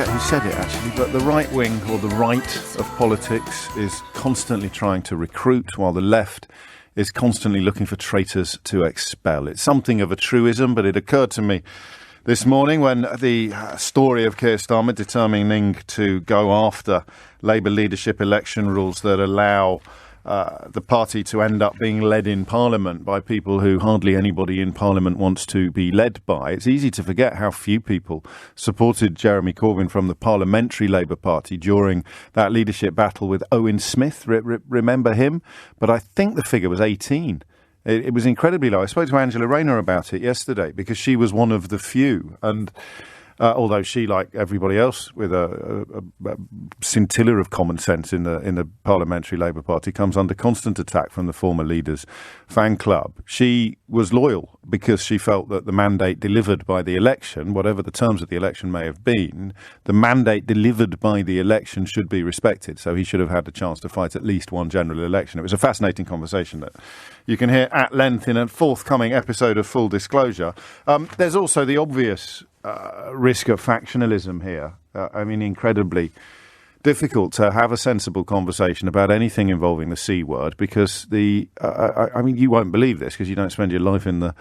forget who said it actually, but the right wing or the right of politics is constantly trying to recruit while the left is constantly looking for traitors to expel. It's something of a truism, but it occurred to me this morning when the story of Keir Starmer determining to go after Labour leadership election rules that allow the party to end up being led in Parliament by people who hardly anybody in Parliament wants to be led by. It's easy to forget how few people supported Jeremy Corbyn from the Parliamentary Labour Party during that leadership battle with Owen Smith. Remember him? But I think the figure was 18. It was incredibly low. I spoke to Angela Rayner about it yesterday because she was one of the few. And although she, like everybody else with a scintilla of common sense in the Parliamentary Labour Party, comes under constant attack from the former leader's fan club, she was loyal because she felt that the mandate delivered by the election, whatever the terms of the election may have been, the mandate delivered by the election should be respected. So he should have had the chance to fight at least one general election. It was a fascinating conversation that you can hear at length in a forthcoming episode of Full Disclosure. There's also the obvious risk of factionalism here. Incredibly difficult to have a sensible conversation about anything involving the C word because you won't believe this because you don't spend your life in the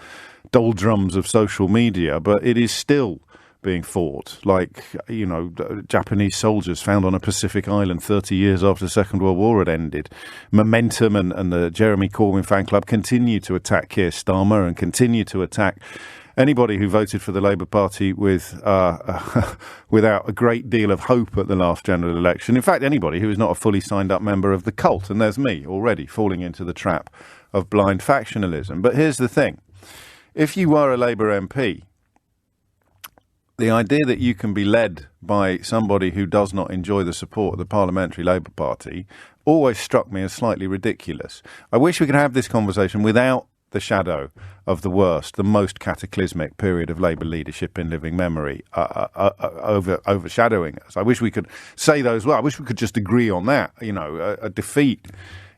doldrums of social media, but it is still being fought like, Japanese soldiers found on a Pacific island 30 years after the Second World War had ended. Momentum and the Jeremy Corbyn fan club continue to attack Keir Starmer and continue to attack anybody who voted for the Labour Party without a great deal of hope at the last general election. In fact, anybody who is not a fully signed up member of the cult. And there's me already falling into the trap of blind factionalism. But here's the thing. If you were a Labour MP, the idea that you can be led by somebody who does not enjoy the support of the Parliamentary Labour Party always struck me as slightly ridiculous. I wish we could have this conversation without the shadow of the worst, the most cataclysmic period of Labour leadership in living memory overshadowing us. I wish we could say those well. I wish we could just agree on that. A defeat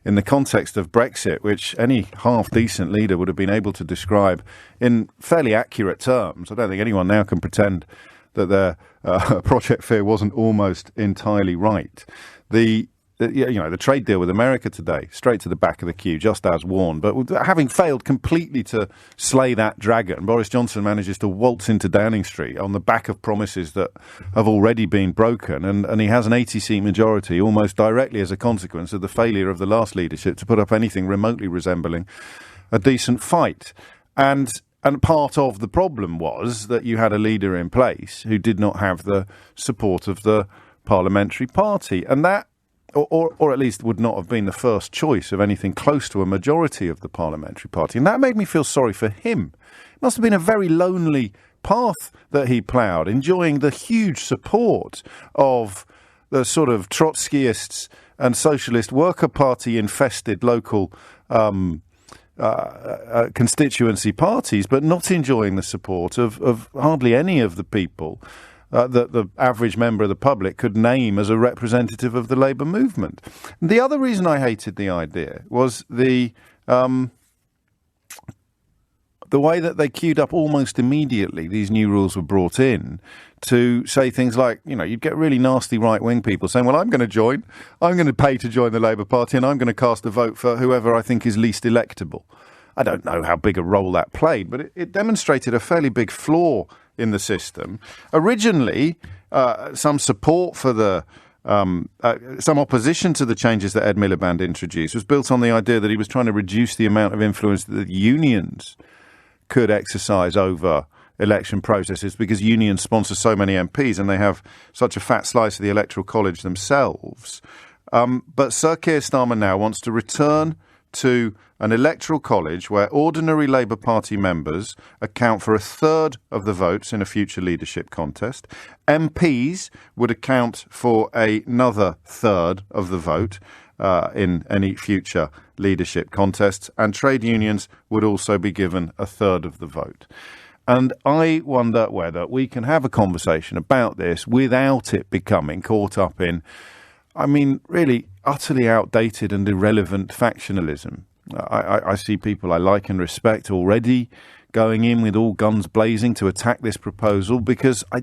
in the context of Brexit, which any half-decent leader would have been able to describe in fairly accurate terms. I don't think anyone now can pretend that their Project Fear wasn't almost entirely right. The trade deal with America today, straight to the back of the queue, just as warned. But having failed completely to slay that dragon, Boris Johnson manages to waltz into Downing Street on the back of promises that have already been broken. And he has an 80-seat majority almost directly as a consequence of the failure of the last leadership to put up anything remotely resembling a decent fight. And part of the problem was that you had a leader in place who did not have the support of the parliamentary party. And that Or at least would not have been the first choice of anything close to a majority of the parliamentary party. And that made me feel sorry for him. It must have been a very lonely path that he ploughed, enjoying the huge support of the sort of Trotskyists and Socialist Worker Party-infested local constituency parties, but not enjoying the support of hardly any of the people that the average member of the public could name as a representative of the Labour movement. The other reason I hated the idea was the way that they queued up almost immediately. These new rules were brought in to say things like, you'd get really nasty right-wing people saying, well, I'm going to join, I'm going to pay to join the Labour Party, and I'm going to cast a vote for whoever I think is least electable. I don't know how big a role that played, but it demonstrated a fairly big flaw in the system. Originally, some support for some opposition to the changes that Ed Miliband introduced was built on the idea that he was trying to reduce the amount of influence that the unions could exercise over election processes because unions sponsor so many MPs and they have such a fat slice of the Electoral College themselves. But Sir Keir Starmer now wants to return to an electoral college where ordinary Labour Party members account for a third of the votes in a future leadership contest. MPs would account for another third of the vote in any future leadership contests, and trade unions would also be given a third of the vote. And I wonder whether we can have a conversation about this without it becoming caught up in, really utterly outdated and irrelevant factionalism. I see people I like and respect already going in with all guns blazing to attack this proposal, because I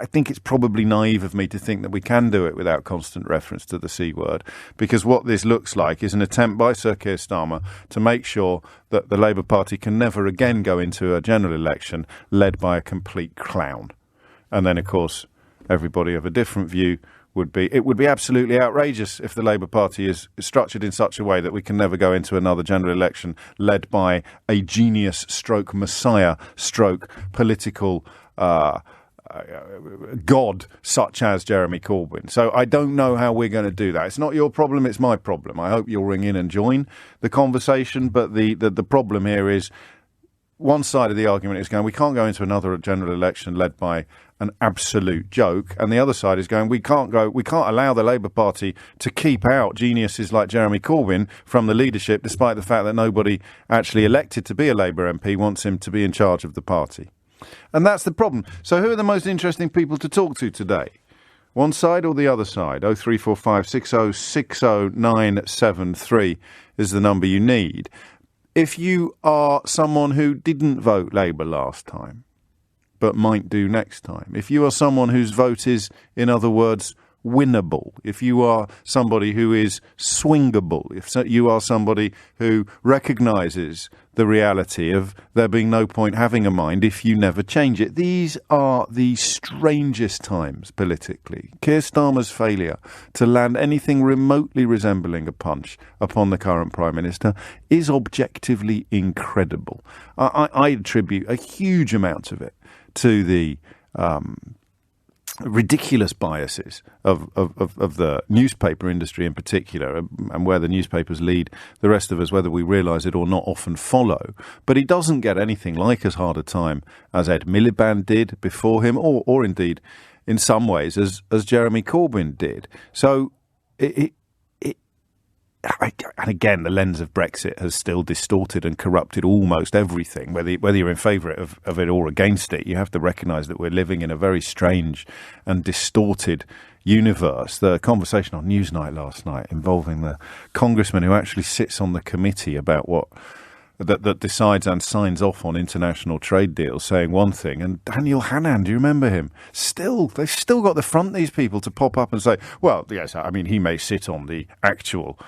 think it's probably naive of me to think that we can do it without constant reference to the C word, because what this looks like is an attempt by Sir Keir Starmer to make sure that the Labour Party can never again go into a general election led by a complete clown. And then, of course, everybody of a different view would be absolutely outrageous if the Labour Party is structured in such a way that we can never go into another general election led by a genius stroke messiah stroke political god such as Jeremy Corbyn. So I don't know how we're going to do that. It's not your problem, it's my problem. I hope you'll ring in and join the conversation, but the problem here is one side of the argument is going, we can't go into another general election led by an absolute joke, and the other side is going, we can't allow the Labour Party to keep out geniuses like Jeremy Corbyn from the leadership, despite the fact that nobody actually elected to be a Labour MP wants him to be in charge of the party. And that's the problem. So who are the most interesting people to talk to today? One side or the other side? 0345 60 60 973 is the number you need. If you are someone who didn't vote Labour last time, but might do next time, if you are someone whose vote is, in other words, winnable, if you are somebody who is swingable, if you are somebody who recognises the reality of there being no point having a mind if you never change it. These are the strangest times politically. Keir Starmer's failure to land anything remotely resembling a punch upon the current Prime Minister is objectively incredible. I attribute a huge amount of it to the ridiculous biases of the newspaper industry in particular, and where the newspapers lead the rest of us, whether we realise it or not, often follow. But he doesn't get anything like as hard a time as Ed Miliband did before him, or indeed in some ways as Jeremy Corbyn did. So and again, the lens of Brexit has still distorted and corrupted almost everything. Whether you're in favour of it or against it, you have to recognise that we're living in a very strange and distorted universe. The conversation on Newsnight last night involving the congressman who actually sits on the committee about that decides and signs off on international trade deals, saying one thing, and Daniel Hannan, do you remember him? They've still got the front, these people, to pop up and say, well, yes, I mean, he may sit on the actual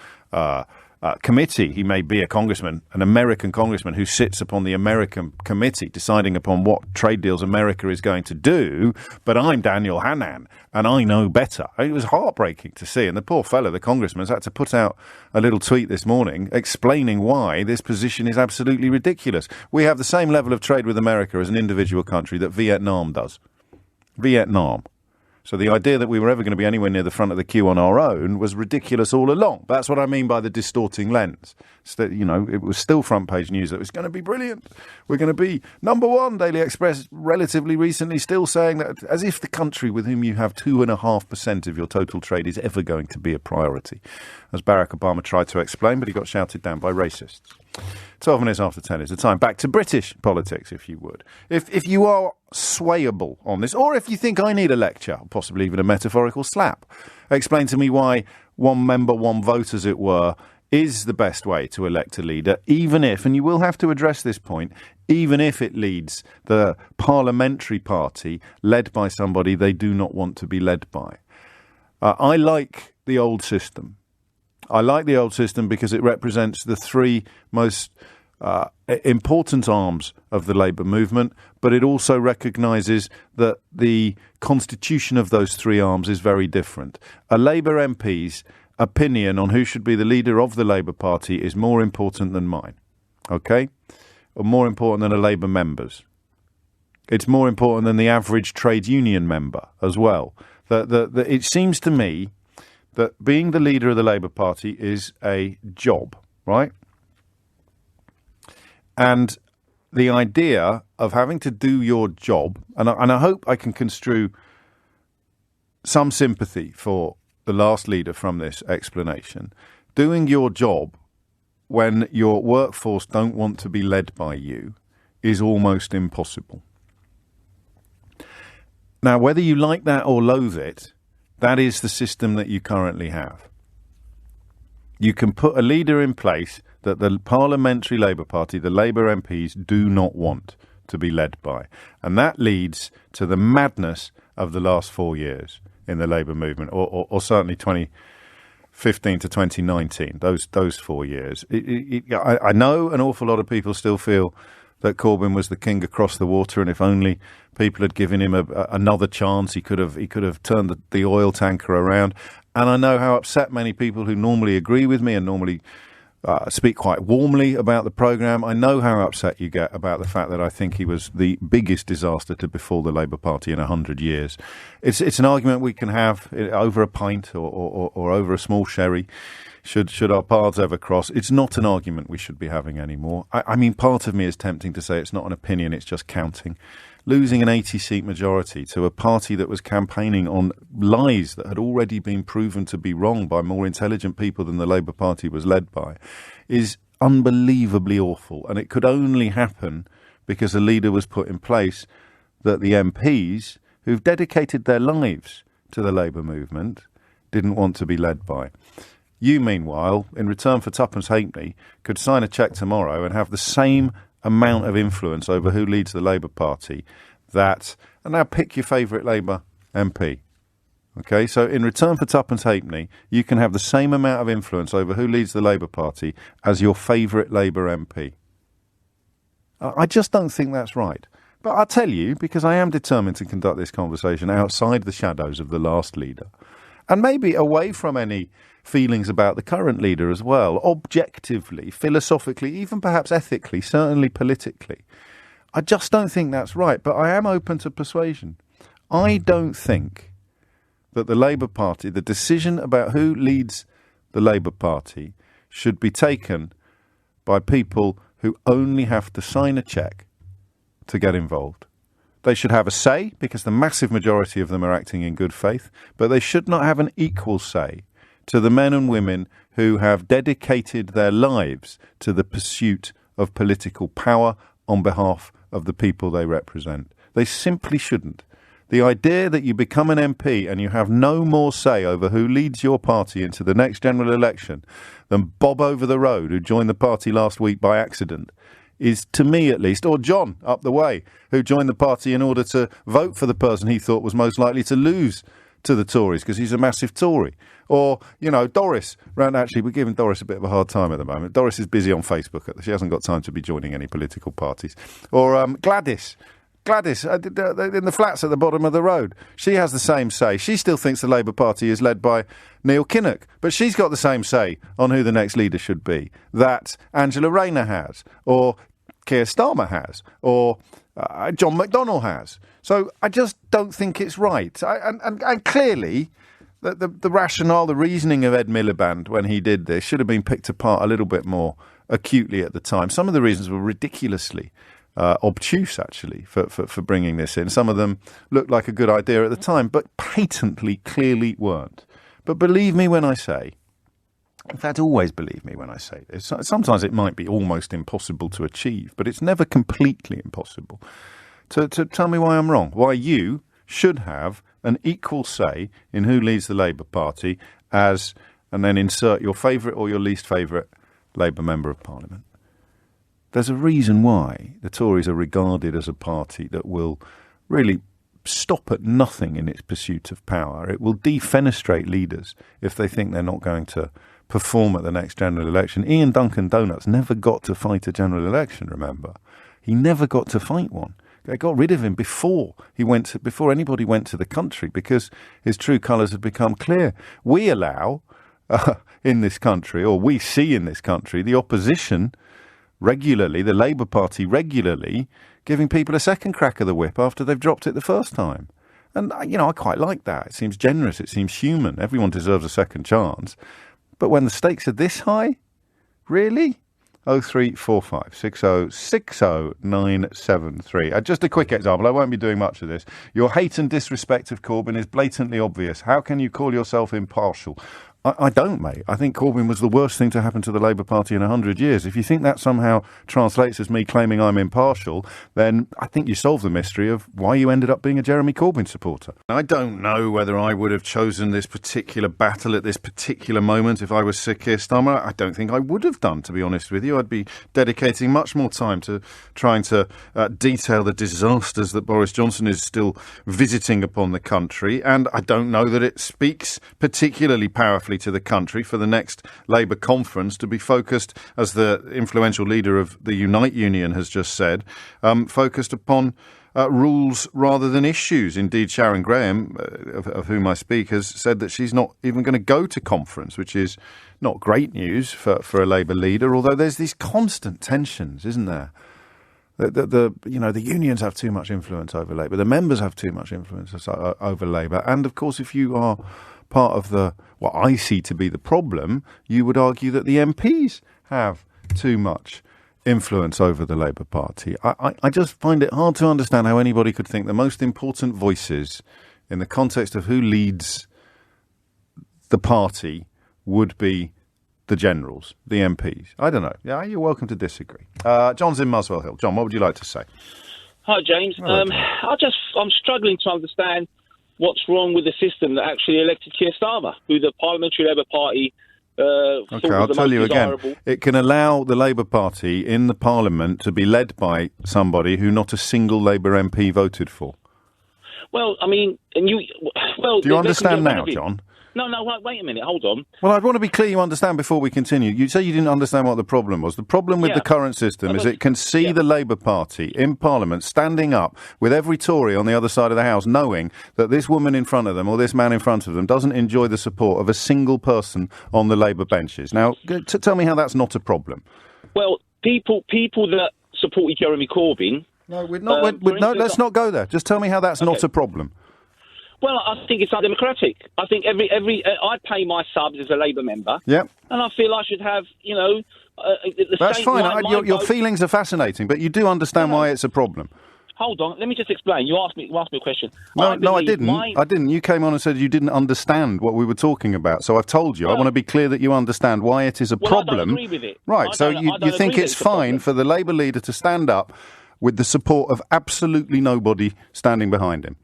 committee. He may be a congressman, an American congressman who sits upon the American committee deciding upon what trade deals America is going to do, but I'm Daniel Hannan and I know better. It was heartbreaking to see, and the poor fellow, the congressman, has had to put out a little tweet this morning explaining why this position is absolutely ridiculous. We have the same level of trade with America as an individual country that Vietnam does. Vietnam. So the idea that we were ever going to be anywhere near the front of the queue on our own was ridiculous all along. That's what I mean by the distorting lens. It was still front page news that it was going to be brilliant. We're going to be number one. Daily Express relatively recently still saying that, as if the country with whom you have 2.5% of your total trade is ever going to be a priority, as Barack Obama tried to explain, but he got shouted down by racists. 12 minutes after 10 is the time. Back to British politics, if you would. If you are swayable on this, or if you think I need a lecture, possibly even a metaphorical slap, explain to me why one member, one vote, as it were, is the best way to elect a leader, even if, and you will have to address this point, even if it leads the parliamentary party led by somebody they do not want to be led by. I like the old system. I like the old system because it represents the three most important arms of the Labour movement, but it also recognises that the constitution of those three arms is very different. A Labour MP's opinion on who should be the leader of the Labour Party is more important than mine, okay? Or more important than a Labour member's. It's more important than the average trade union member as well. It seems to me that being the leader of the Labour Party is a job, right? And the idea of having to do your job, and I hope I can construe some sympathy for the last leader from this explanation, doing your job when your workforce don't want to be led by you is almost impossible. Now, whether you like that or loathe it, that is the system that you currently have. you can put a leader in place that the Parliamentary Labour Party, the Labour MPs, do not want to be led by. And that leads to the madness of the last 4 years in the Labour movement, or certainly 2015 to 2019, those 4 years. I know an awful lot of people still feel that Corbyn was the king across the water, and if only people had given him another chance, he could have turned the oil tanker around. And I know how upset many people who normally agree with me and normally speak quite warmly about the programme. I know how upset you get about the fact that I think he was the biggest disaster to befall the Labour Party in 100 years. It's an argument we can have over a pint or over a small sherry, should our paths ever cross. It's not an argument we should be having anymore. I mean, part of me is tempting to say it's not an opinion, it's just counting. Losing an 80-seat majority to a party that was campaigning on lies that had already been proven to be wrong by more intelligent people than the Labour Party was led by is unbelievably awful. And it could only happen because a leader was put in place that the MPs, who've dedicated their lives to the Labour movement, didn't want to be led by. You, meanwhile, in return for twopence halfpenny, could sign a cheque tomorrow and have the same amount of influence over who leads the Labour Party and now pick your favourite Labour MP. Okay, so in return for twopence halfpenny, you can have the same amount of influence over who leads the Labour Party as your favourite Labour MP. I just don't think that's right. But I'll tell you, because I am determined to conduct this conversation outside the shadows of the last leader, and maybe away from any feelings about the current leader as well, objectively, philosophically, even perhaps ethically, certainly politically. I just don't think that's right, but I am open to persuasion. I don't think that the Labour Party, the decision about who leads the Labour Party, should be taken by people who only have to sign a cheque to get involved. They should have a say, because the massive majority of them are acting in good faith, but they should not have an equal say to the men and women who have dedicated their lives to the pursuit of political power on behalf of the people they represent. They simply shouldn't. The idea that you become an MP and you have no more say over who leads your party into the next general election than Bob over the road, who joined the party last week by accident, is, to me at least, or John up the way, who joined the party in order to vote for the person he thought was most likely to lose to the Tories because he's a massive Tory. Or, Doris. Actually, we're giving Doris a bit of a hard time at the moment. Doris is busy on Facebook. She hasn't got time to be joining any political parties. Or Gladys. Gladys, in the flats at the bottom of the road. She has the same say. She still thinks the Labour Party is led by Neil Kinnock. But she's got the same say on who the next leader should be that Angela Rayner has, or Keir Starmer has, or John McDonnell has. So I just don't think it's right. And clearly, the rationale, the reasoning of Ed Miliband when he did this should have been picked apart a little bit more acutely at the time. Some of the reasons were ridiculously obtuse, actually, for bringing this in. Some of them looked like a good idea at the time, but patently, clearly weren't. But believe me when I say, in fact, always believe me when I say this, sometimes it might be almost impossible to achieve, but it's never completely impossible. To tell me why I'm wrong, why you should have an equal say in who leads the Labour Party and then insert your favourite or your least favourite Labour Member of Parliament. There's a reason why the Tories are regarded as a party that will really stop at nothing in its pursuit of power. It will defenestrate leaders if they think they're not going to perform at the next general election. Ian Duncan Donuts never got to fight a general election, remember? He never got to fight one. They got rid of him before anybody went to the country because his true colours had become clear. We allow in this country, or we see in this country, the opposition regularly, the Labour Party regularly, giving people a second crack of the whip after they've dropped it the first time. And, I quite like that. It seems generous. It seems human. Everyone deserves a second chance. But when the stakes are this high, really? 0345 60 973. Just a quick example. I won't be doing much of this. Your hate and disrespect of Corbyn is blatantly obvious. How can you call yourself impartial? I don't, mate. I think Corbyn was the worst thing to happen to the Labour Party in 100 years. If you think that somehow translates as me claiming I'm impartial, then I think you solve the mystery of why you ended up being a Jeremy Corbyn supporter. I don't know whether I would have chosen this particular battle at this particular moment if I was Sir Keir Starmer. I don't think I would have done, to be honest with you. I'd be dedicating much more time to trying to detail the disasters that Boris Johnson is still visiting upon the country, and I don't know that it speaks particularly powerfully to the country for the next Labour conference to be focused, as the influential leader of the Unite Union has just said, focused upon rules rather than issues. Indeed, Sharon Graham, of whom I speak, has said that she's not even going to go to conference, which is not great news for a Labour leader, although there's these constant tensions, isn't there? The unions have too much influence over Labour. The members have too much influence over Labour. And, of course, if you are part of what I see to be the problem, you would argue that the MPs have too much influence over the Labour Party. I just find it hard to understand how anybody could think the most important voices in the context of who leads the party would be the generals, the MPs. I don't know. Yeah, you're welcome to disagree. John's in Muswell Hill. John, what would you like to say? Hi, James. Hello, I'm struggling to understand what's wrong with the system that actually elected Keir Starmer, who the Parliamentary Labour Party thought was I'll the tell most you desirable. again. It can allow the Labour Party in the Parliament to be led by somebody who not a single Labour MP voted for. Well, I mean, do you understand now, John? No, wait a minute, hold on. Well, I'd want to be clear you understand before we continue. You say you didn't understand what the problem was. The problem with the current system is it can see the Labour Party in Parliament standing up with every Tory on the other side of the House, knowing that this woman in front of them or this man in front of them doesn't enjoy the support of a single person on the Labour benches. Now, tell me how that's not a problem. Well, people that supported Jeremy Corbyn... No, let's not go there. Just tell me how that's not a problem. Well, I think it's undemocratic. I think I pay my subs as a Labour member. Yep. And I feel I should have, That's fine. Your feelings are fascinating, but you do understand why it's a problem. Hold on, let me just explain. You asked me a question. No, I didn't. I didn't. You came on and said you didn't understand what we were talking about. So I've told you. I want to be clear that you understand why it is a problem. I don't agree with it. Right. So you think it's fine for the Labour leader to stand up with the support of absolutely nobody standing behind him?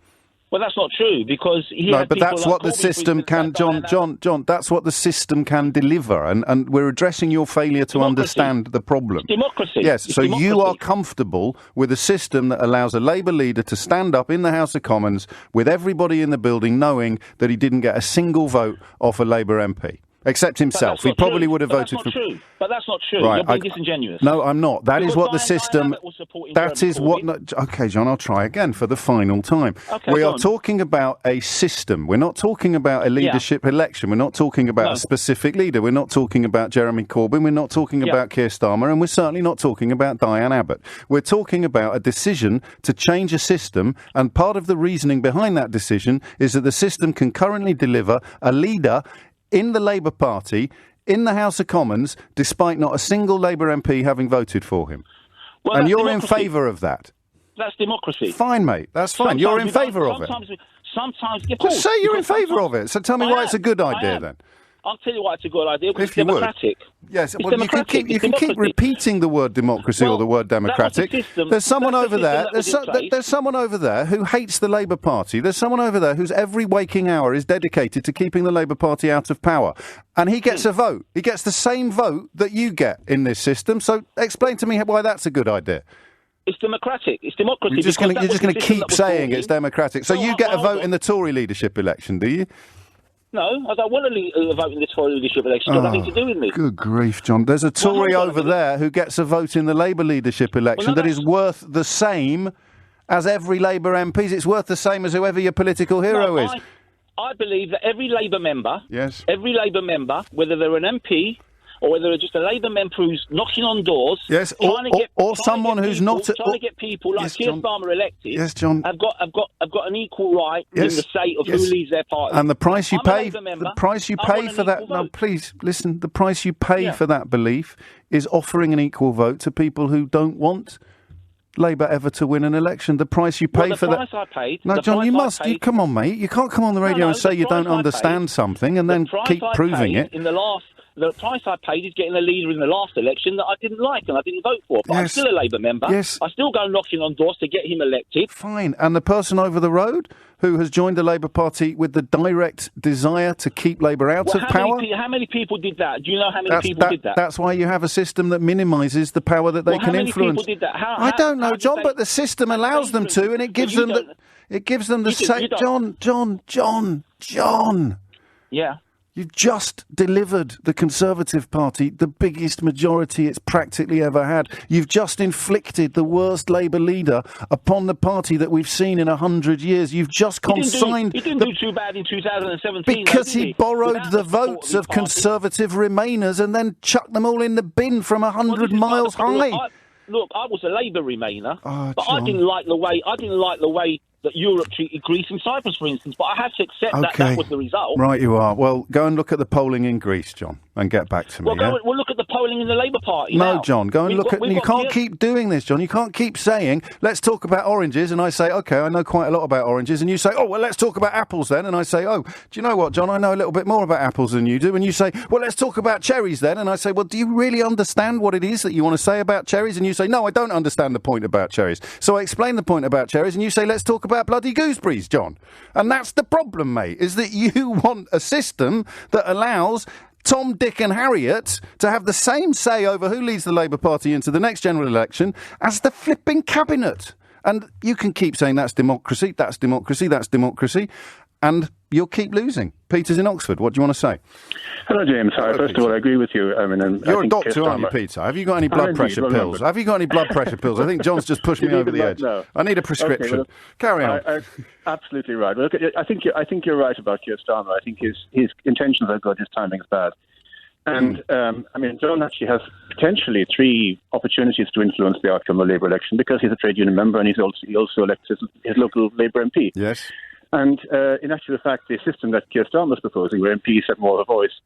Well, that's not true, because that's what the system can, John. That's what the system can deliver, and we're addressing your failure to understand the problem. It's democracy. Yes, you are comfortable with a system that allows a Labour leader to stand up in the House of Commons with everybody in the building knowing that he didn't get a single vote off a Labour MP. Except himself. He probably would have voted for... But that's not true. Right, You're being disingenuous. No, I'm not. That is what the system... That is what... OK, John, I'll try again for the final time. Okay, we are talking about a system. We're not talking about a leadership election. We're not talking about a specific leader. We're not talking about Jeremy Corbyn. We're not talking about Keir Starmer. And we're certainly not talking about Diane Abbott. We're talking about a decision to change a system. And part of the reasoning behind that decision is that the system can currently deliver a leader in the Labour Party, in the House of Commons, despite not a single Labour MP having voted for him. Well, and you're in favour of that. That's democracy. Fine, mate. That's fine. You're in favour of it. Sometimes... Just say you're in favour of it. So tell me why it's a good idea, then. I'll tell you why it's a good idea, because it's democratic. Yes, well, you can keep repeating the word democracy or the word democratic. There's someone over there. There's someone over there who hates the Labour Party. There's someone over there whose every waking hour is dedicated to keeping the Labour Party out of power. And he gets a vote. He gets the same vote that you get in this system. So explain to me why that's a good idea. It's democratic. It's democracy. You're just going to keep saying it's democratic. So you get a vote in the Tory leadership election, do you? No, I don't want to vote in the Tory leadership election. It's got nothing to do with me. Good grief, John. There's a Tory over there who gets a vote in the Labour leadership election that is worth the same as every Labour MP's. It's worth the same as whoever your political hero is. I believe that every Labour member, whether they're an MP or whether they're just a Labour member who's knocking on doors, or someone who's not trying to get people like Keir Starmer elected, John, have got an equal right in the say of who leads their party. And the price you pay, for that. No, please listen. The price you pay for that belief is offering an equal vote to people who don't want Labour ever to win an election. The price you pay for that. The price I paid. No, John, you must. Come on, mate. You can't come on the radio and say you don't understand something and then keep proving it. The price I paid is getting a leader in the last election that I didn't like and I didn't vote for. But I'm still a Labour member. Yes. I still go knocking on doors to get him elected. Fine. And the person over the road who has joined the Labour Party with the direct desire to keep Labour out of power? How many people did that? Do you know how many people did that? That's why you have a system that minimises the power that they can influence. How many people did that? I don't know, John, but the system allows them to, and it gives them the same. John. Yeah. You've just delivered the Conservative Party the biggest majority it's practically ever had. You've just inflicted the worst Labour leader upon the party that we've seen in 100 years. You've just consigned... He didn't do too bad in 2017. Because he borrowed the votes of Conservative Remainers and then chucked them all in the bin from 100 miles high. Look, I was a Labour Remainer, but John. I didn't like the way that Europe treated Greece and Cyprus, for instance, but I have to accept that was the result. Right, you are. Well, go and look at the polling in Greece, John, and get back to me. We'll look at the polling in the Labour Party No, John, go and look at... You can't keep doing this, John. You can't keep saying, let's talk about oranges, and I say, OK, I know quite a lot about oranges, and you say, oh, well, let's talk about apples then, and I say, oh, do you know what, John, I know a little bit more about apples than you do, and you say, well, let's talk about cherries then, and I say, well, do you really understand what it is that you want to say about cherries? And you say, no, I don't understand the point about cherries. So I explain the point about cherries, and you say, let's talk about bloody gooseberries. John. And that's the problem, mate, is that you want a system that allows Tom, Dick and Harriet to have the same say over who leads the Labour Party into the next general election as the flipping cabinet. And you can keep saying that's democracy, and you'll keep losing. Peter's in Oxford. What do you want to say? Hello, James. First of all, I agree with you. You're a doctor, aren't you, Peter? Have you got any blood pressure pills? Have you got any blood pressure pills? I think John's just pushed me over the edge. No. I need a prescription. Okay, Carry on. Absolutely right. Well, look, I think you're right about Keir Starmer. I think his intentions are good. His timing is bad. And John actually has potentially 3 opportunities to influence the outcome of the Labour election because he's a trade union member and he also elects his local Labour MP. Yes. And in actual fact, the system that Keir Starmer is proposing, where MPs have more of a voice,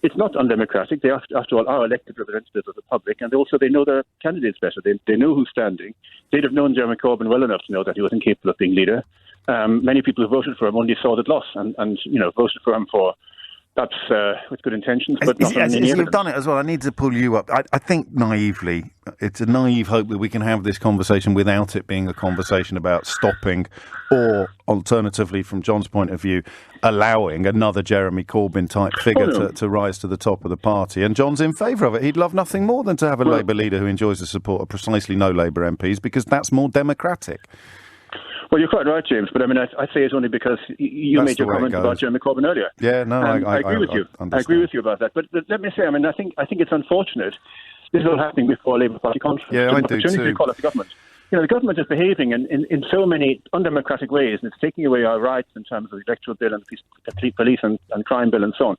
it's not undemocratic. They, after all, are elected representatives of the public, and also they know their candidates better. They know who's standing. They'd have known Jeremy Corbyn well enough to know that he was incapable of being leader. Many people who voted for him only saw that loss and voted for him for perhaps with good intentions, but not on any evidence. You've done it as well. I need to pull you up. I think naively, it's a naive hope that we can have this conversation without it being a conversation about stopping or, alternatively, from John's point of view, allowing another Jeremy Corbyn-type figure to rise to the top of the party. And John's in favour of it. He'd love nothing more than to have a Labour leader who enjoys the support of precisely no Labour MPs, because that's more democratic. Well, you're quite right, James, but I say it only because you made your comment about Jeremy Corbyn earlier. Yeah, no, I agree with you. I agree with you about that. But let me say, I think it's unfortunate this is all happening before a Labour Party conference. Yeah, I do too. To call up the government. The government is behaving in so many undemocratic ways, and it's taking away our rights in terms of the electoral bill and the police and crime bill and so on.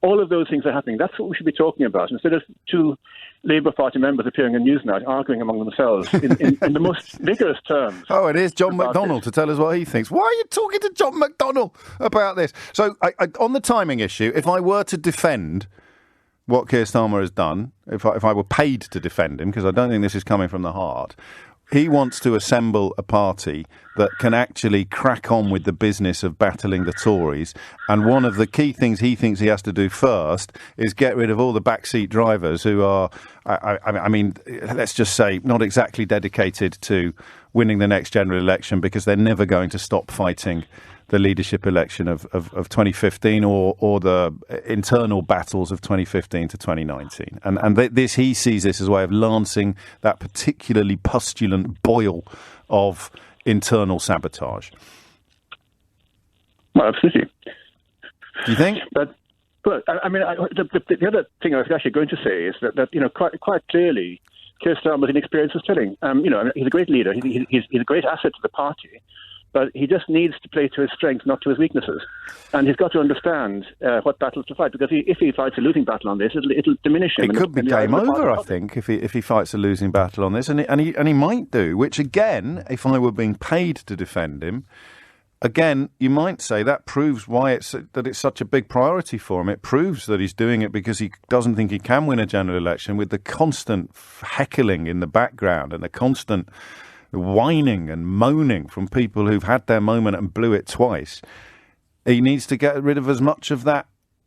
All of those things are happening. That's what we should be talking about, instead of 2 Labour Party members appearing on Newsnight arguing among themselves in the most vigorous terms. Oh, it is John McDonnell to tell us what he thinks. Why are you talking to John McDonnell about this? So, on the timing issue, if I were to defend what Keir Starmer has done, if I were paid to defend him, because I don't think this is coming from the heart, he wants to assemble a party that can actually crack on with the business of battling the Tories. And one of the key things he thinks he has to do first is get rid of all the backseat drivers who are, let's just say, not exactly dedicated to winning the next general election, because they're never going to stop fighting the leadership election of 2015 or the internal battles of 2015 to 2019. And he sees this as a way of lancing that particularly pustulant boil of internal sabotage. Well, absolutely. Do you think? The other thing I was actually going to say is that quite clearly, Keir Starmer's inexperience is telling. He's a great leader. He's a great asset to the party. But he just needs to play to his strengths, not to his weaknesses. And he's got to understand what battles to fight, because if he fights a losing battle on this, it'll diminish him. It could be game over, I think, if he fights a losing battle on this. And he might do, which, again, if I were being paid to defend him, again, you might say that proves why that it's such a big priority for him. It proves that he's doing it because he doesn't think he can win a general election, with the constant heckling in the background and the constant whining and moaning from people who've had their moment and blew it twice. He needs to get rid of as much of that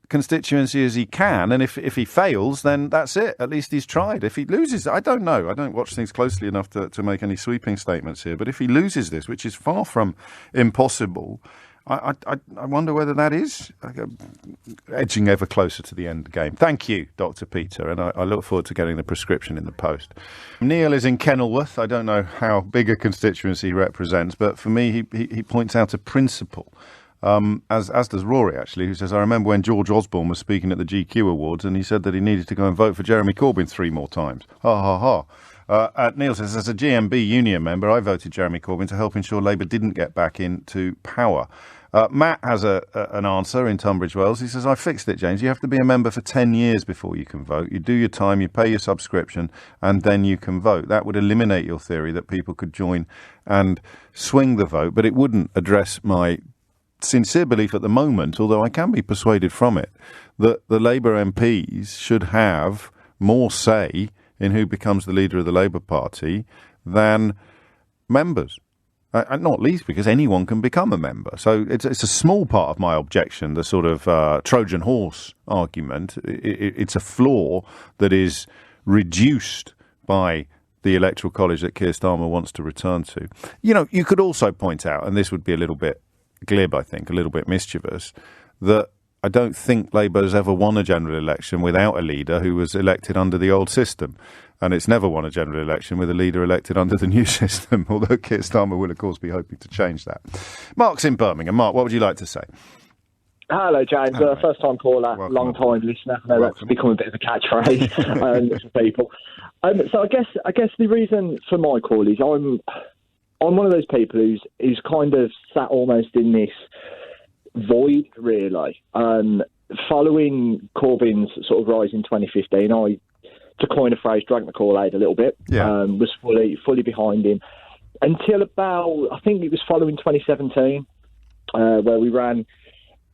constituency as he can, and if he fails, then that's it. At least he's tried. If he loses, I don't know. I don't watch things closely enough to make any sweeping statements here, but if he loses this, which is far from impossible, I wonder whether that is edging ever closer to the end game. Thank you, Dr. Peter, and I look forward to getting the prescription in the post. Neil is in Kenilworth. I don't know how big a constituency he represents, but for me, he points out a principle. As does Rory, actually, who says, I remember when George Osborne was speaking at the GQ Awards and he said that he needed to go and vote for Jeremy Corbyn 3 more times. Ha, ha, ha. Neil says, as a GMB union member, I voted Jeremy Corbyn to help ensure Labour didn't get back into power. Matt has an answer in Tunbridge Wells. He says, I fixed it, James. You have to be a member for 10 years before you can vote. You do your time, you pay your subscription, and then you can vote. That would eliminate your theory that people could join and swing the vote, but it wouldn't address my sincere belief at the moment, although I can be persuaded from it, that the Labour MPs should have more say in who becomes the leader of the Labour Party than members. And not least because anyone can become a member. So it's a small part of my objection, the sort of Trojan horse argument. It's a flaw that is reduced by the Electoral College that Keir Starmer wants to return to. You know, you could also point out, and this would be a little bit glib, I think, a little bit mischievous, that I don't think Labour has ever won a general election without a leader who was elected under the old system. And it's never won a general election with a leader elected under the new system, although Keir Starmer will, of course, be hoping to change that. Mark's in Birmingham. Mark, what would you like to say? Hello, James. First-time caller, long-time listener. I know that's become a bit of a catchphrase for people. So I guess the reason for my call is I'm one of those people who's kind of sat almost in this void, really. Following Corbyn's sort of rise in 2015, I, to coin a phrase, drank the Kool-Aid a little bit. Yeah. Was fully behind him until about, I think it was following 2017, where we ran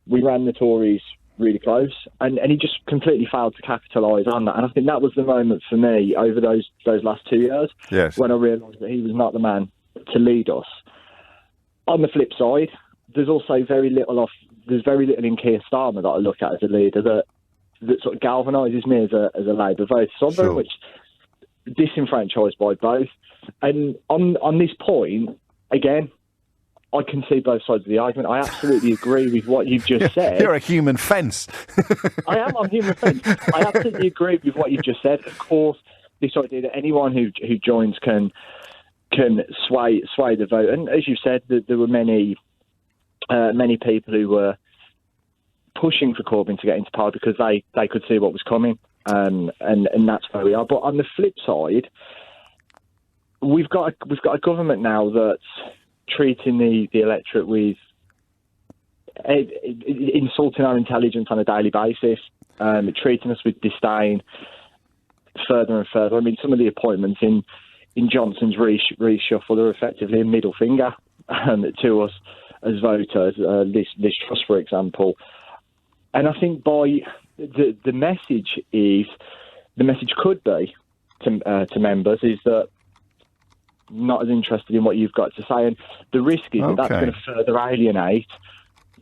the Tories really close, and he just completely failed to capitalise on that. And I think that was the moment for me over those last 2 years, yes, when I realised that he was not the man to lead us. On the flip side, there's also very little in Keir Starmer that I look at as a leader that sort of galvanises me as a Labour voter. So I'm very much disenfranchised by both. And on this point, again, I can see both sides of the argument. I absolutely agree with what you've just said. You're a human fence. I am on human fence. I absolutely agree with what you've just said. Of course, this idea that anyone who joins can sway the vote. And as you said, there were many people who were pushing for Corbyn to get into power because they could see what was coming, and that's where we are. But on the flip side, we've got a government now that's treating the electorate with insulting our intelligence on a daily basis, treating us with disdain further and further. I mean, some of the appointments in Johnson's reshuffle are effectively a middle finger to us as voters. Liz Truss, for example. And I think by the message could be to members is that not as interested in what you've got to say, and the risk is that's going to further alienate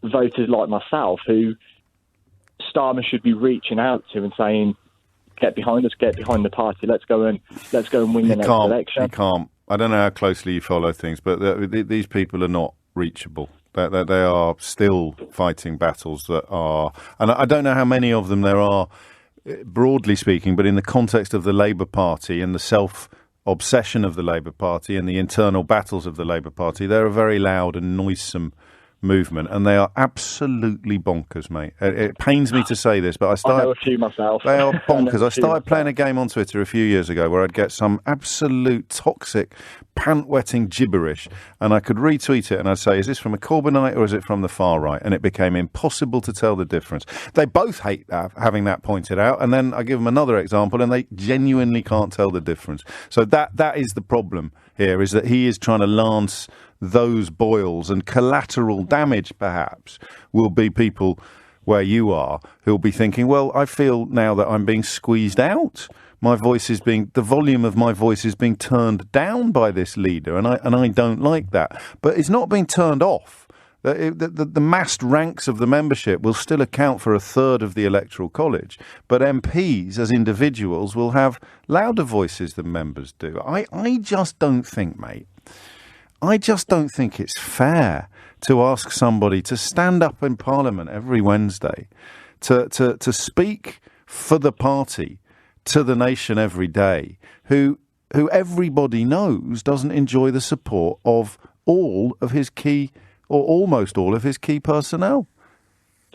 voters like myself, who Starmer should be reaching out to and saying, "Get behind us, get behind the party. Let's go and win the next election." You can't. I don't know how closely you follow things, but these people are not reachable. They are still fighting battles that are, and I don't know how many of them there are, broadly speaking, but in the context of the Labour Party and the self-obsession of the Labour Party and the internal battles of the Labour Party, they're a very loud and noisome movement, and they are absolutely bonkers, mate. It pains me to say this, but I know a few myself. They are bonkers. I started playing a game on Twitter a few years ago where I'd get some absolute toxic, pant-wetting gibberish, and I could retweet it, and I'd say, is this from a Corbynite or is it from the far right? And it became impossible to tell the difference. They both hate having that pointed out, and then I give them another example, and they genuinely can't tell the difference. So that is the problem here, is that he is trying to lance those boils, and collateral damage perhaps will be people where you are who'll be thinking, well, I feel now that I'm being squeezed out. The volume of my voice is being turned down by this leader, and I don't like that. But it's not being turned off. The massed ranks of the membership will still account for a third of the electoral college, but MPs as individuals will have louder voices than members do. I just don't think, mate, it's fair to ask somebody to stand up in Parliament every Wednesday to speak for the party to the nation every day, who everybody knows doesn't enjoy the support of all of his key, or almost all of his key personnel.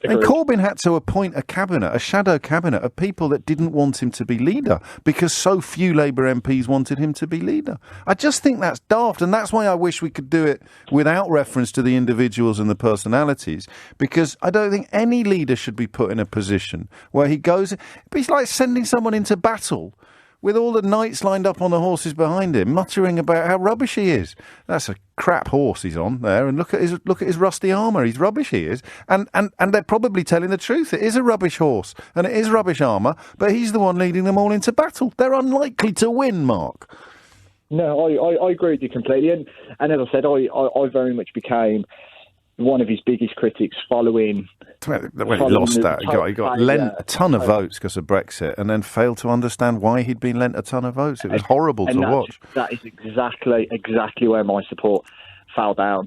And Corbyn had to appoint a shadow cabinet of people that didn't want him to be leader because so few Labour MPs wanted him to be leader. I just think that's daft, and that's why I wish we could do it without reference to the individuals and the personalities, because I don't think any leader should be put in a position where he goes... It's like sending someone into battle with all the knights lined up on the horses behind him, muttering about how rubbish he is. That's a crap horse he's on there, and look at his rusty armour. He's rubbish, he is. And they're probably telling the truth. It is a rubbish horse, and it is rubbish armour, but he's the one leading them all into battle. They're unlikely to win, Mark. No, I agree with you completely. And as I said, I very much became one of his biggest critics following... When he lost that, he got lent a ton of votes because of Brexit, and then failed to understand why he'd been lent a ton of votes. It was horrible to watch. That is exactly where my support fell down.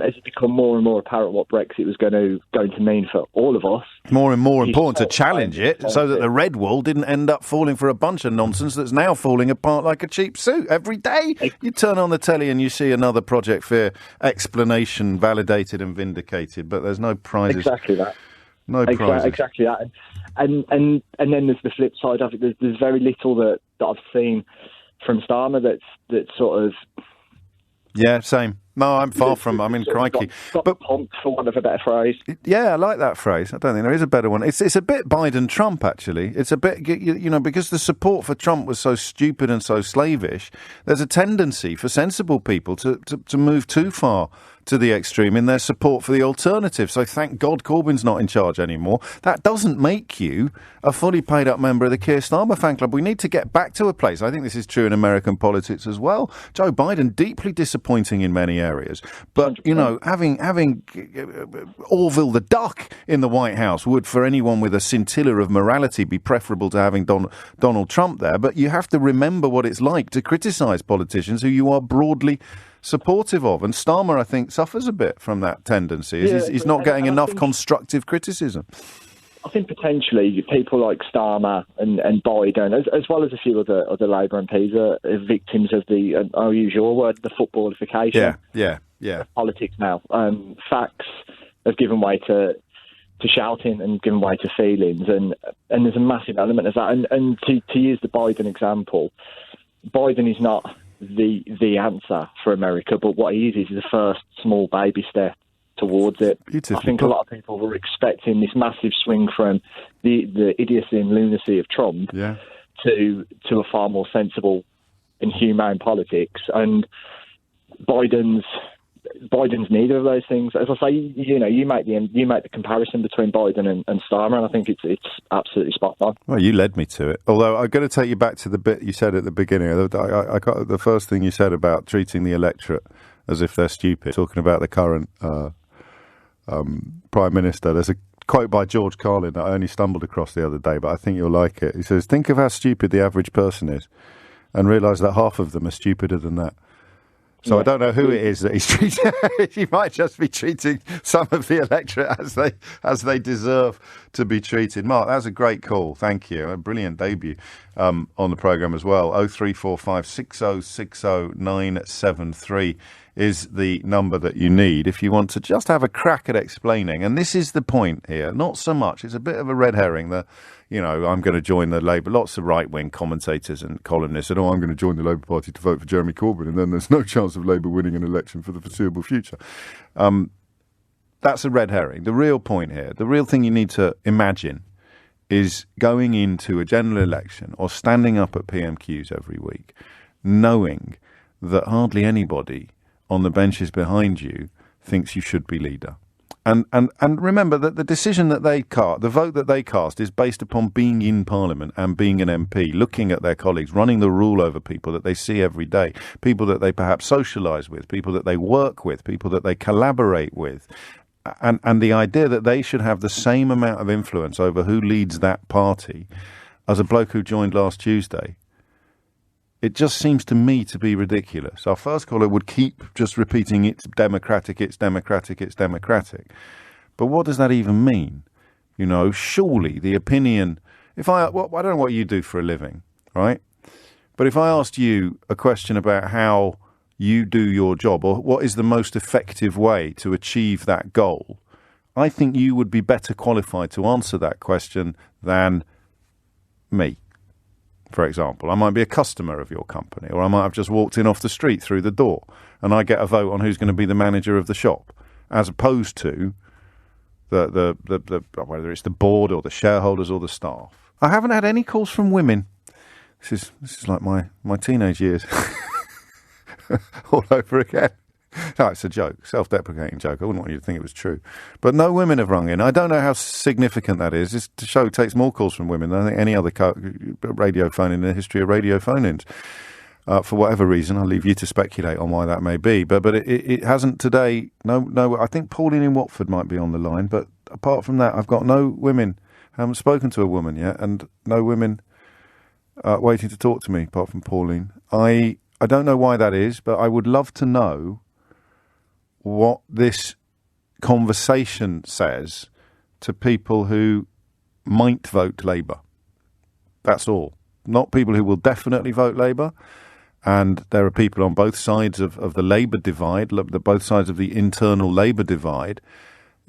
As it become more and more apparent what Brexit was going to mean for all of us. More and more important to challenge it so that the red wall didn't end up falling for a bunch of nonsense that's now falling apart like a cheap suit. Every day you turn on the telly and you see another Project Fear explanation validated and vindicated, but there's no prizes. Exactly that. No prizes. Exactly that. And then there's the flip side of it. There's very little that I've seen from Starmer that's sort of... Yeah, same. No, I'm far from. I mean, crikey. But pumped, for want of a better phrase. Yeah, I like that phrase. I don't think there is a better one. It's a bit Biden-Trump, actually. It's a bit, because the support for Trump was so stupid and so slavish, there's a tendency for sensible people to move too far to the extreme in their support for the alternative. So thank God Corbyn's not in charge anymore. That doesn't make you a fully paid up member of the Keir Starmer fan club. We need to get back to a place. I think this is true in American politics as well. Joe Biden, deeply disappointing in many areas. But, 100%. Having Orville the Duck in the White House would, for anyone with a scintilla of morality, be preferable to having Donald Trump there. But you have to remember what it's like to criticise politicians who you are broadly supportive of. And Starmer, I think, suffers a bit from that tendency. He's not getting enough constructive criticism. I think potentially people like Starmer and Biden, as well as a few other Labour MPs, are victims of the, I'll use your word, the footballification of politics now. Facts have given way to shouting and given way to feelings, and there's a massive element of that. And to use the Biden example, Biden is not the answer for America, but what he is the first small baby step towards it. Beautiful. I think a lot of people were expecting this massive swing from the idiocy and lunacy of Trump to a far more sensible and humane politics, and Biden's neither of those things. As I say, you make the comparison between Biden and Starmer, and I think it's absolutely spot on. Well, you led me to it. Although I've got to take you back to the bit you said at the beginning. I got the first thing you said about treating the electorate as if they're stupid. Talking about the current Prime Minister, there's a quote by George Carlin that I only stumbled across the other day, but I think you'll like it. He says, "Think of how stupid the average person is, and realise that half of them are stupider than that." So I don't know who it is that he's treating. He might just be treating some of the electorate as they deserve to be treated. Mark, that was a great call. Thank you. A brilliant debut on the programme as well. 0345 6060 973 is the number that you need if you want to just have a crack at explaining. And this is the point here. Not so much. It's a bit of a red herring that, I'm going to join the Labour. Lots of right-wing commentators and columnists said, I'm going to join the Labour Party to vote for Jeremy Corbyn, and then there's no chance of Labour winning an election for the foreseeable future. That's a red herring. The real point here, the real thing you need to imagine is going into a general election or standing up at PMQs every week, knowing that hardly anybody on the benches behind you thinks you should be leader. And remember that the decision that they cast, the vote that they cast, is based upon being in Parliament and being an MP, looking at their colleagues, running the rule over people that they see every day, people that they perhaps socialise with, people that they work with, people that they collaborate with. And the idea that they should have the same amount of influence over who leads that party as a bloke who joined last Tuesday, it just seems to me to be ridiculous. Our first caller would keep just repeating it's democratic, it's democratic, it's democratic. But what does that even mean? You know, surely the opinion... I don't know what you do for a living, right? But if I asked you a question about how you do your job, or what is the most effective way to achieve that goal, I think you would be better qualified to answer that question than me. For example, I might be a customer of your company, or I might have just walked in off the street through the door, and I get a vote on who's going to be the manager of the shop, as opposed to the whether it's the board or the shareholders or the staff. I haven't had any calls from women. This is like my teenage years all over again. No, it's a joke, self-deprecating joke. I wouldn't want you to think it was true. But no women have rung in. I don't know how significant that is. This show takes more calls from women than I think any other radio phone in the history of radio phone-ins. For whatever reason, I'll leave you to speculate on why that may be. But it hasn't today. No. I think Pauline in Watford might be on the line. But apart from that, I've got no women. I haven't spoken to a woman yet, and no women waiting to talk to me apart from Pauline. I don't know why that is, but I would love to know what this conversation says to people who might vote Labour. That's all. Not people who will definitely vote Labour. And there are people on both sides of the Labour divide, both sides of the internal Labour divide.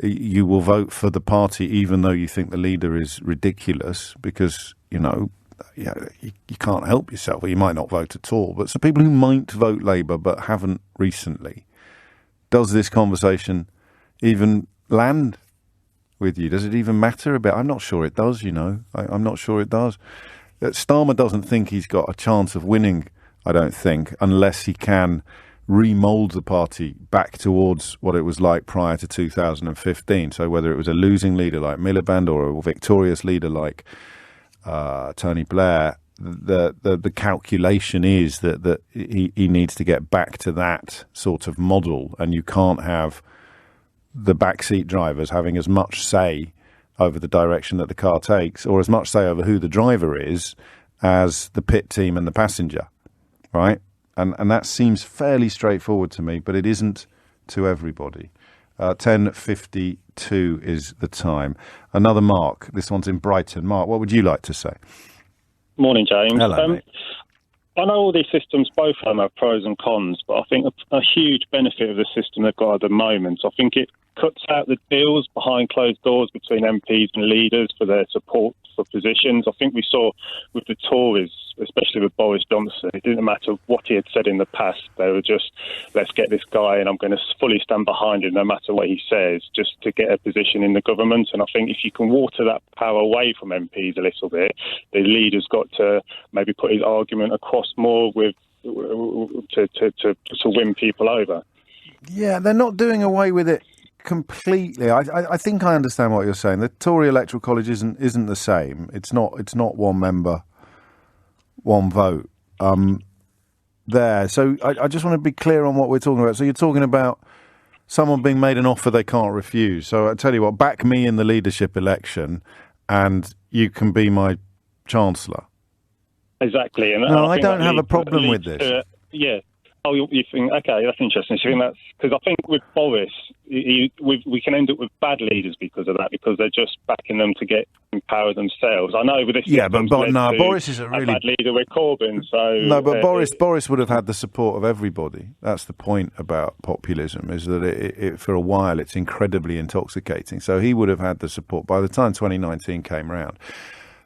You will vote for the party even though you think the leader is ridiculous because, you can't help yourself, or you might not vote at all. But some people who might vote Labour but haven't recently, does this conversation even land with you? Does it even matter a bit? I'm not sure it does, I'm not sure it does. Starmer doesn't think he's got a chance of winning, I don't think, unless he can remould the party back towards what it was like prior to 2015. So whether it was a losing leader like Miliband or a victorious leader like Tony Blair, the calculation is that he needs to get back to that sort of model, and you can't have the backseat drivers having as much say over the direction that the car takes, or as much say over who the driver is, as the pit team and the passenger, right? And that seems fairly straightforward to me, but it isn't to everybody. 10:52 is the time. Another Mark. This one's in Brighton. Mark, what would you like to say? Morning, James. Hello, mate. I know all these systems, both of them have pros and cons, but I think a huge benefit of the system they've got at the moment, I think it cuts out the deals behind closed doors between MPs and leaders for their support for positions. I think we saw with the Tories, especially with Boris Johnson, it didn't matter what he had said in the past. They were just, let's get this guy and I'm going to fully stand behind him no matter what he says, just to get a position in the government. And I think if you can water that power away from MPs a little bit, the leader's got to maybe put his argument across more with to win people over. Yeah, they're not doing away with it completely. I think I understand what you're saying. The Tory electoral college isn't the same. It's not one member, one vote. There. So I just want to be clear on what we're talking about. So you're talking about someone being made an offer they can't refuse. So I tell you what, back me in the leadership election, and you can be my chancellor. Exactly. And no, I don't have a problem with this. Yeah. Oh, you think, okay, that's interesting. So you think that's, because I think with Boris, we can end up with bad leaders because of that, because they're just backing them to get in power themselves. I know with this, Boris is a bad leader with Corbyn. So no, but Boris would have had the support of everybody. That's the point about populism, is that it for a while it's incredibly intoxicating. So he would have had the support by the time 2019 came round.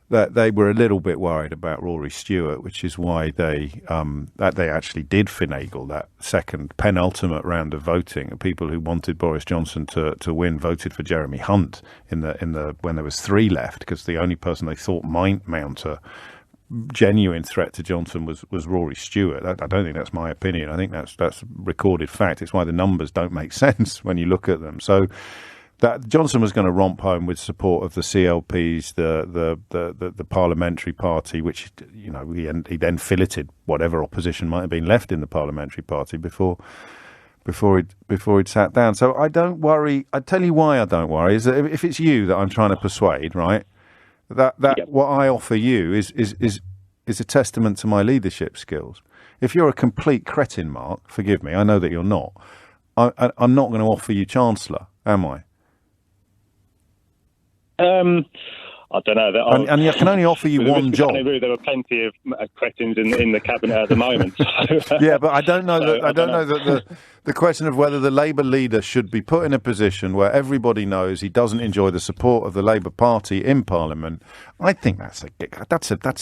That they were a little bit worried about Rory Stewart, which is why they actually did finagle that second penultimate round of voting. People who wanted Boris Johnson to win voted for Jeremy Hunt in the when there was 3 left, because the only person they thought might mount a genuine threat to Johnson was Rory Stewart. I don't think that's my opinion. I think that's recorded fact. It's why the numbers don't make sense when you look at them. So that Johnson was going to romp home with support of the CLPs, the parliamentary party, which he then filleted whatever opposition might have been left in the parliamentary party before he'd sat down. So I don't worry. I tell you why I don't worry is that if it's you that I'm trying to persuade, right? That what I offer you is a testament to my leadership skills. If you're a complete cretin, Mark, forgive me, I know that you're not. I'm not going to offer you Chancellor, am I? I don't know. And I can only offer you one job. There are plenty of cretins in the cabinet at the moment. So. Yeah, but I don't know that the question of whether the Labour leader should be put in a position where everybody knows he doesn't enjoy the support of the Labour Party in Parliament. I think that's a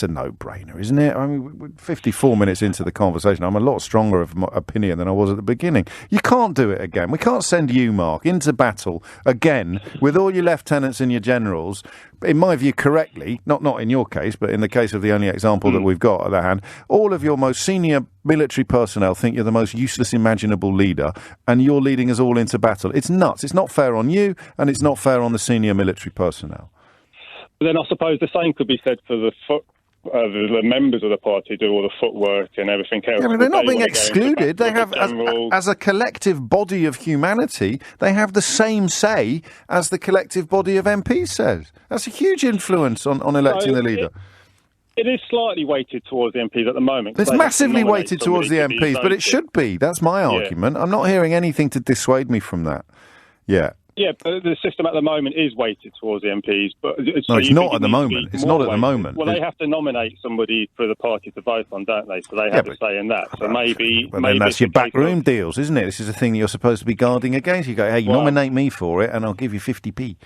no-brainer, isn't it? I mean, 54 minutes into the conversation, I'm a lot stronger of my opinion than I was at the beginning. You can't do it again. We can't send you, Mark, into battle again with all your lieutenants and your generals. In my view, correctly, not in your case, but in the case of the only example that we've got at the hand, all of your most senior military personnel think you're the most useless imaginable leader, and you're leading us all into battle. It's nuts. It's not fair on you, and it's not fair on the senior military personnel. But then I suppose the same could be said for the members of the party do all the footwork and everything else. Yeah, I mean, they're not being excluded. They have, as a collective body of humanity, they have the same say as the collective body of MPs says. That's a huge influence on electing the leader. It is slightly weighted towards the MPs at the moment. It's massively weighted towards the MPs, but it should be. That's my argument. I'm not hearing anything to dissuade me from that. Yeah. Yeah, but the system at the moment is weighted towards the MPs. But no, it's not at the moment. It's not at the moment. Well, they have to nominate somebody for the party to vote on, don't they? So they have a say in that. So maybe that's your backroom deals, isn't it? This is a thing that you're supposed to be guarding against. You go, hey, nominate me for it, and I'll give you 50p.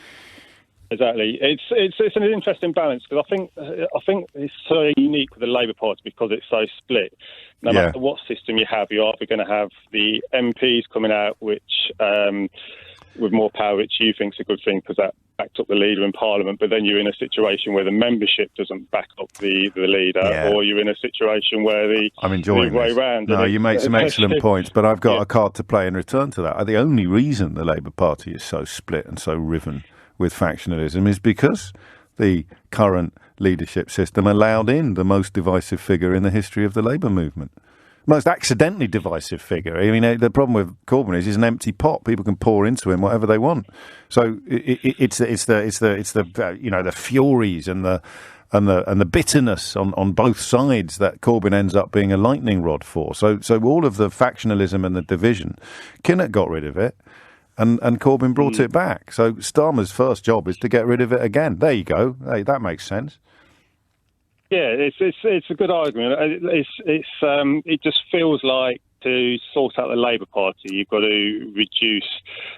Exactly. It's an interesting balance because I think it's so unique with the Labour Party because it's so split. No matter what system you have, you're either going to have the MPs coming out with more power, which you think is a good thing because that backs up the leader in Parliament, but then you're in a situation where the membership doesn't back up the leader, or you're in a situation where I'm enjoying the way round. No, you make some excellent points, but I've got a card to play in return to that. The only reason the Labour Party is so split and so riven with factionalism is because the current leadership system allowed in the most divisive figure in the history of the Labour movement. Most accidentally divisive figure. I mean, the problem with Corbyn is he's an empty pot. People can pour into him whatever they want. So it's the furies and the bitterness on both sides that Corbyn ends up being a lightning rod for. So all of the factionalism and the division, Kinnock got rid of it. And Corbyn brought it back. So Starmer's first job is to get rid of it again. There you go. Hey, that makes sense. Yeah, it's a good argument. It just feels like to sort out the Labour Party, you've got to reduce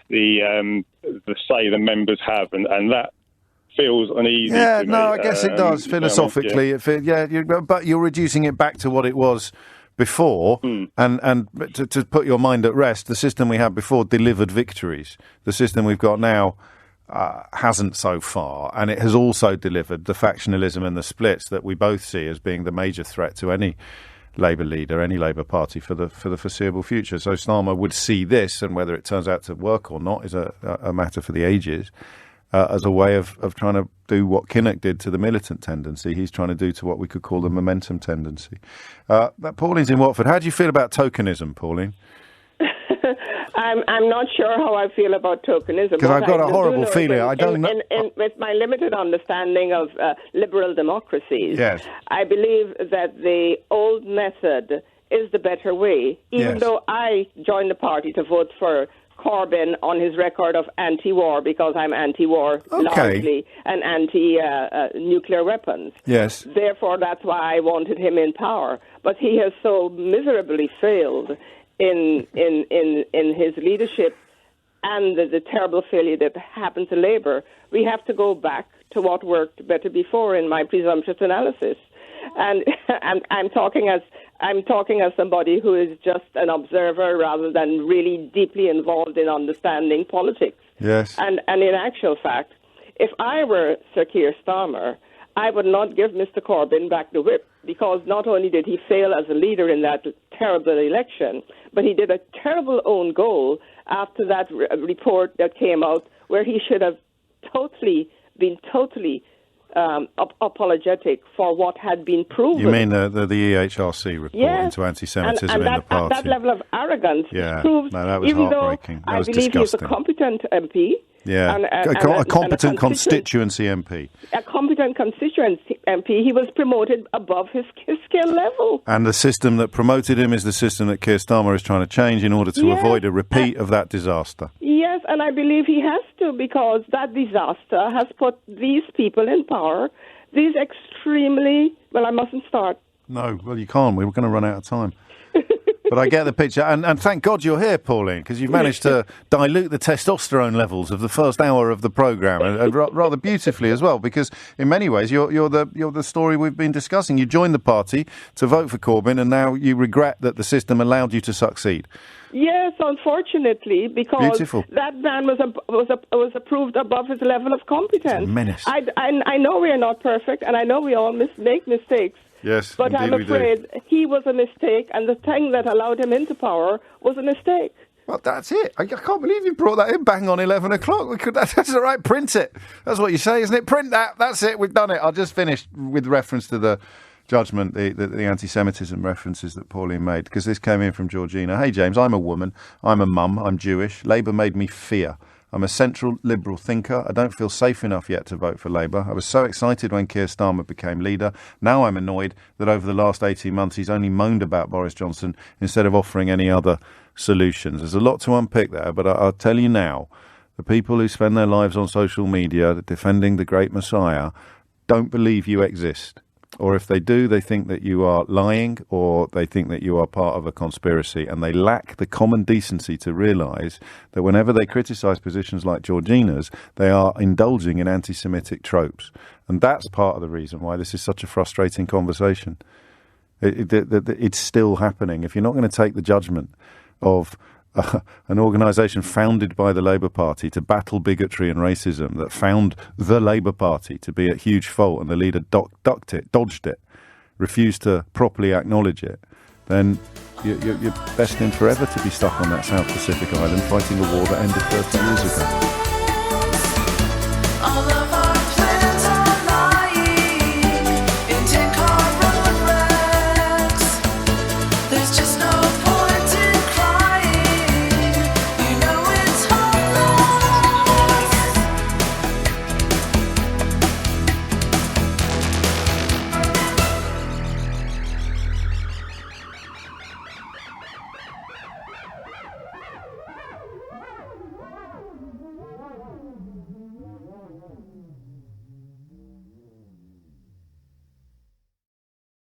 the say the members have, and that feels uneasy. Yeah, to me. I guess it does philosophically. But you're reducing it back to what it was before, and to put your mind at rest, the system we had before delivered victories. The system we've got now hasn't so far, and it has also delivered the factionalism and the splits that we both see as being the major threat to any Labour leader, any Labour Party for the foreseeable future. So Starmer would see this, and whether it turns out to work or not is a matter for the ages, as a way of trying to do what Kinnock did to the militant tendency. He's trying to do to what we could call the momentum tendency. Pauline's in Watford. How do you feel about tokenism, Pauline? I'm not sure how I feel about tokenism. Because I've got a horrible feeling. I don't know. With my limited understanding of liberal democracies, yes. I believe that the old method is the better way, even though I joined the party to vote for Corbyn on his record of anti-war because I'm anti-war largely and anti-nuclear weapons. Yes. Therefore, that's why I wanted him in power. But he has so miserably failed in his leadership and the terrible failure that happened to Labour. We have to go back to what worked better before in my presumptuous analysis. And I'm talking as somebody who is just an observer rather than really deeply involved in understanding politics. Yes. And in actual fact, if I were Sir Keir Starmer, I would not give Mr. Corbyn back the whip, because not only did he fail as a leader in that terrible election, but he did a terrible own goal after that report that came out, where he should have been totally apologetic for what had been proven. You mean the EHRC report into anti-Semitism in the party? That level of arrogance proves, that was even heartbreaking. Though that was I believe disgusting. he's a competent MP. Yeah, a competent constituency MP. A competent constituency MP. He was promoted above his skill level. And the system that promoted him is the system that Keir Starmer is trying to change in order to avoid a repeat of that disaster. Yes, and I believe he has to, because that disaster has put these people in power, these extremely... Well, I mustn't start. No, well, you can't. We were going to run out of time. But I get the picture, and thank God you're here, Pauline, because you've managed to dilute the testosterone levels of the first hour of the programme, and rather beautifully as well. Because in many ways, you're the story we've been discussing. You joined the party to vote for Corbyn, and now you regret that the system allowed you to succeed. Yes, unfortunately, because that man was approved above his level of competence. It's a menace. I know we are not perfect, and I know we all make mistakes. Yes, but I'm afraid he was a mistake, and the thing that allowed him into power was a mistake. Well, that's it. I can't believe you brought that in bang on 11 o'clock. That's all right, print it. That's what you say, isn't it? Print that. That's it. We've done it. I'll just finish with reference to the judgment, the anti-Semitism references that Pauline made, because this came in from Georgina. Hey, James, I'm a woman. I'm a mum. I'm Jewish. Labour made me fear. I'm a central liberal thinker. I don't feel safe enough yet to vote for Labour. I was so excited when Keir Starmer became leader. Now I'm annoyed that over the last 18 months he's only moaned about Boris Johnson instead of offering any other solutions. There's a lot to unpick there, but I'll tell you now, the people who spend their lives on social media defending the great Messiah don't believe you exist. Or if they do, they think that you are lying, or they think that you are part of a conspiracy, and they lack the common decency to realise that whenever they criticise positions like Georgina's, they are indulging in anti-Semitic tropes. And that's part of the reason why this is such a frustrating conversation. It's still happening. If you're not going to take the judgment of an organisation founded by the Labour Party to battle bigotry and racism, that found the Labour Party to be at huge fault, and the leader dodged it, refused to properly acknowledge it, then you're destined forever to be stuck on that South Pacific island fighting a war that ended 30 years ago.